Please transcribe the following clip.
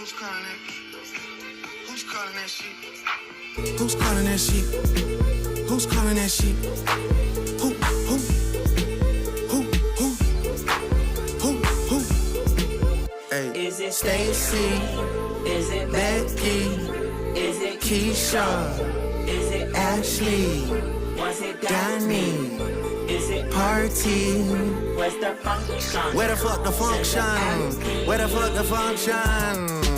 Who's calling that? Who's calling that shit? Who's calling that shit? Who's calling that shit? Who? Hey. Is it Stacy? Is it Becky? Is it Keisha? Is it Ashley? Was it Danny? Is it Party? Where's the function? Where the fuck the function? Where the fuck the function?